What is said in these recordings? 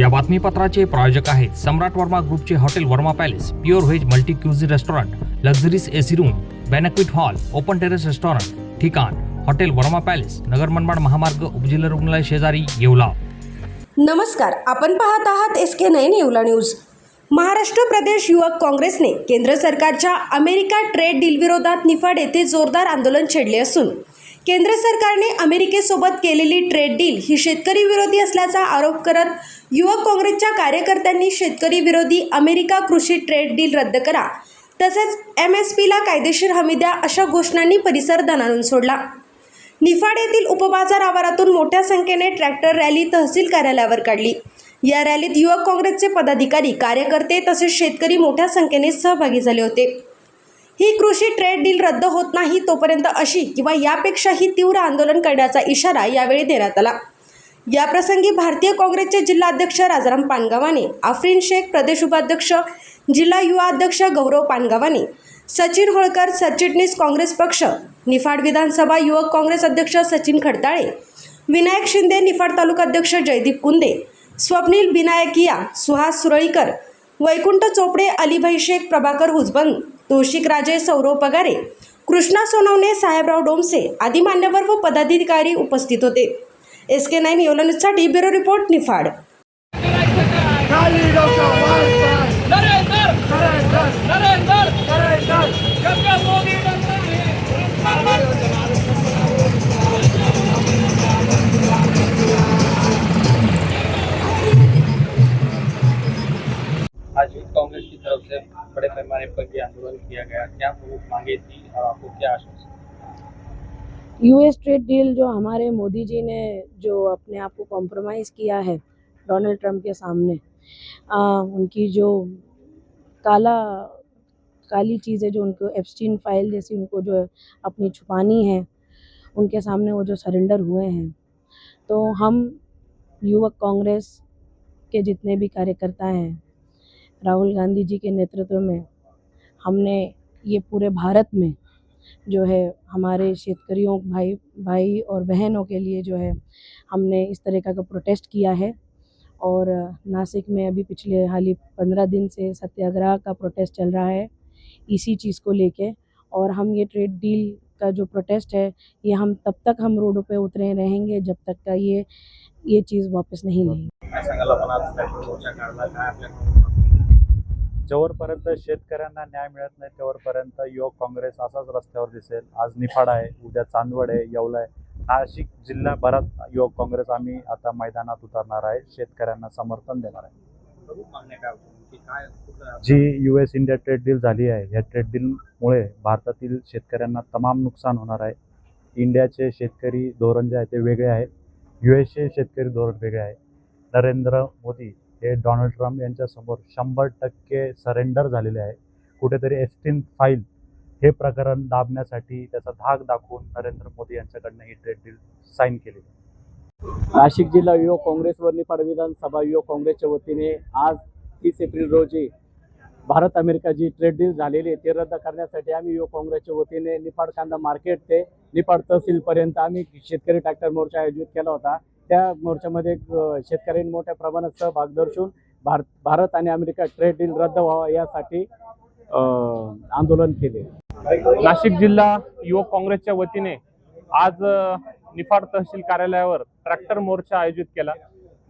या बातमीपत्राचे प्रायोजक आहेत सम्राट वर्मा ग्रुपचे hotel Verma palace, pure veg multi cuisine restaurant, luxuries AC room, banquet hall, open terrace restaurant. ठिकाण हॉटेल वर्मा पॅलेस, नगर मनमाड महामार्ग, उपजिल्हा रुग्णालय शेजारी, येवला. नमस्कार, आपण पाहत आहात SK9 येवला न्यूज. महाराष्ट्र प्रदेश युवक काँग्रेसने केंद्र सरकारच्या अमेरिका ट्रेड डील विरोधात निफाड येथे जोरदार आंदोलन छेडले असून केंद्र सरकारने अमेरिकेसोबत केलेली ट्रेड डील ही शेतकरी विरोधी असल्याचा आरोप करत युवक काँग्रेसच्या कार्यकर्त्यांनी शेतकरी विरोधी अमेरिका कृषी ट्रेड डील रद्द करा तसेच MSPला कायदेशीर हमी द्या अशा घोषणांनी परिसर दणाणून सोडला. निफाड येथील उपबाजार आवारातून मोठ्या संख्येने ट्रॅक्टर रॅली तहसील कार्यालयावर काढली. या रॅलीत युवक काँग्रेसचे पदाधिकारी, कार्यकर्ते तसेच शेतकरी मोठ्या संख्येने सहभागी झाले होते. ही कृषी ट्रेड डील रद्द होत नाही तोपर्यंत अशी किंवा यापेक्षाही तीव्र आंदोलन करण्याचा इशारा यावेळी देण्यात आला. याप्रसंगी भारतीय काँग्रेसचे जिल्हाध्यक्ष राजाराम पानगावाने, आफरीन शेख प्रदेश उपाध्यक्ष, जिल्हा युवा अध्यक्ष गौरव पानगावाने, सचिन होळकर सरचिटणीस काँग्रेस पक्ष, निफाड विधानसभा युवक काँग्रेस अध्यक्ष सचिन खडताळे, विनायक शिंदे निफाड तालुका अध्यक्ष जयदीप कुंदे, स्वप्नील बिनायकिया, सुहास सुरळीकर, वैकुंठ चोपडे, अलीभाई शेख, प्रभाकर हुजबंग, तौशिक राजे, सौरव पगारे, कृष्णा सोनवणे, साहेबराव डोमसे आदी मान्यवर व पदाधिकारी उपस्थित होते. SK9 येवला न्यूजसाठी ब्युरो रिपोर्ट, निफाड. आज यूथ कांग्रेस की तरफ से बड़े पैमाने पर ये आंदोलन किया गया, क्या प्रमुख मांगे थी और आपको क्या आश्वासन? US ट्रेड डील जो हमारे मोदी जी ने जो अपने आप को कॉम्प्रोमाइज़ किया है डोनाल्ड ट्रंप के सामने, उनकी जो काली चीज़ें जो उनको एप्स्टीन फाइल जैसी उनको जो अपनी छुपानी है, उनके सामने वो जो सरेंडर हुए हैं, तो हम युवक कांग्रेस के जितने भी कार्यकर्ता हैं, राहुल गांधी जी के नेतृत्व में हमने ये पूरे भारत में जो है हमारे शेतकरियों भाई और बहनों के लिए जो है हमने इस तरह का प्रोटेस्ट किया है. और नासिक में अभी पिछले हाल ही 15 दिन से सत्याग्रह का प्रोटेस्ट चल रहा है इसी चीज़ को लेके. और हम ये ट्रेड डील का जो प्रोटेस्ट है ये हम तब तक हम रोडों पे उतरे रहेंगे जब तक का ये चीज़ वापस नहीं लेंगे. काय सांगाल आपण आज ट्रॅक्टर मोर्चा काढला, काय आपल्याकडून? जोवरपर्यंत शेतकऱ्यांना न्याय मिळत नाही तेवरपर्यंत युवक काँग्रेस असाच रस्त्यावर दिसेल. आज निफाड आहे, उद्या चांदवड आहे, येवला आहे, नाशिक जिल्ह्याभरात युवक काँग्रेस आम्ही आता मैदानात उतरणार आहे, शेतकऱ्यांना समर्थन देणार आहे. प्रमुख मागण्या काय होत्या? की काय कुठलं जी US इंडिया ट्रेड डील झाली आहे, या ट्रेड डीलमुळे भारतातील शेतकऱ्यांना तमाम नुकसान होणार आहे. इंडियाचे शेतकरी धोरण जे आहे ते वेगळे आहे, USचे शेतकरी धोरण वेगळे आहे. नरेंद्र मोदी हे डोनाल्ड ट्रम्प यांच्यासमोर 100% सरेंडर झालेले आहे. कुठेतरी एप्स्टीन फाईल हे प्रकरण दाबण्यासाठी त्याचा धाक दाखवून नरेंद्र मोदी यांच्याकडनं ही ट्रेड डील साईन केली. नाशिक जिल्हा युवक काँग्रेस व निफाड विधानसभा युवक काँग्रेसच्या वतीने आज 30 एप्रिल रोजी भारत अमेरिका जी ट्रेड डील झालेली आहे ते रद्द करण्यासाठी आम्ही युवक काँग्रेसच्या वतीने निफाड कांदा मार्केट ते निफाड तहसीलपर्यंत आम्ही शेतकरी ट्रॅक्टर मोर्चा आयोजित केला होता. त्या मोर्चामध्ये शेतकऱ्यांनी मोठ्या प्रमाणात सहभाग दर्शवून भारत आणि अमेरिका ट्रेड डील रद्द व्हावा यासाठी आंदोलन केले. नाशिक जिल्हा युवक काँग्रेसच्या वतीने आज निफाड तहसील कार्यालयावर ट्रॅक्टर मोर्चा आयोजित केला.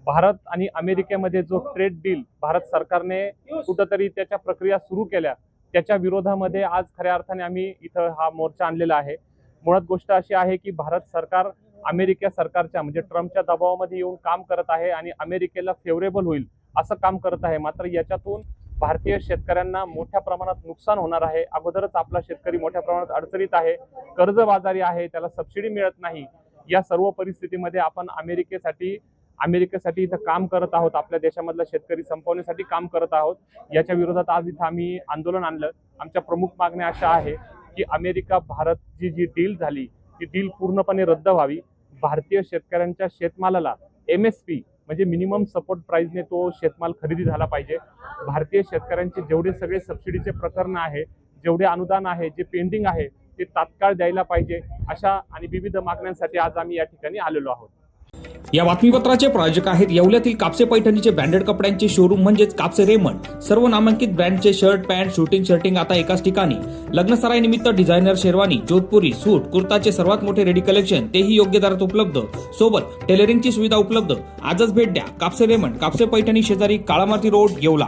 भारत आणि अमेरिकेमध्ये जो ट्रेड डील भारत सरकारने कुठंतरी त्याच्या प्रक्रिया सुरू केल्या त्याच्या विरोधामध्ये आज खऱ्या अर्थाने आम्ही इथं हा मोर्चा आणलेला आहे. मुळात गोष्ट अशी आहे की भारत सरकार अमेरिका सरकारच्या म्हणजे ट्रम्पच्या दबावामध्ये येऊन काम करत आहे आणि अमेरिकेला फेवरेबल होईल असं काम करत आहे. मात्र याच्यातून भारतीय शेतकऱ्यांना मोठ्या प्रमाणात नुकसान होणार आहे. अगोदरच आपला शेतकरी मोठ्या प्रमाणात अडचणीत आहे, कर्जबाजारी आहे, त्याला सबसिडी मिळत नाही. या सर्व परिस्थितीमध्ये आपण अमेरिकेसाठी इथं काम करत आहोत, आपल्या देशामधला शेतकरी संपवण्यासाठी काम करत आहोत. याच्या विरोधात आज इथं आम्ही आंदोलन आणलं. आमच्या प्रमुख मागण्या अशा आहे की अमेरिका भारत जी डील झाली ती डील पूर्णपणे रद्द व्हावी. भारतीय शेतकऱ्यांच्या शेतमालाला MSP म्हणजे मिनिमम सपोर्ट प्राइसने तो शेतमाल खरेदी झाला पाहिजे. भारतीय शेतकऱ्यांचे जेवढे सगळे सबसिडीचे प्रकरण आहे, जेवढे अनुदान आहे, जे पेंडिंग आहे ते तात्काळ द्यायला पाहिजे. अशा आणि विविध मागण्यांसाठी आज आम्ही या ठिकाणी आलेलो आहोत. या बातमीपत्राचे प्रायोजक आहेत येवल्यातील कापसे पैठणीचे ब्रँडेड कपड्यांचे शोरूम म्हणजेच कापसे रेमंड. सर्व नामांकित ब्रँडचे शर्ट, पॅन्ट, शर्टिंग आता एकाच ठिकाणी. लग्नसराई निमित्त डिझायनर शेरवानी, जोधपुरी, सूट, कुर्ताचे सर्वात मोठे रेडी कलेक्शन, तेही योग्य दरात उपलब्ध. सोबत टेलरिंगची सुविधा उपलब्ध. आजच भेट द्या कापसे रेमंड, कापसे पैठणी शेजारी काळामाती रोड, येवला.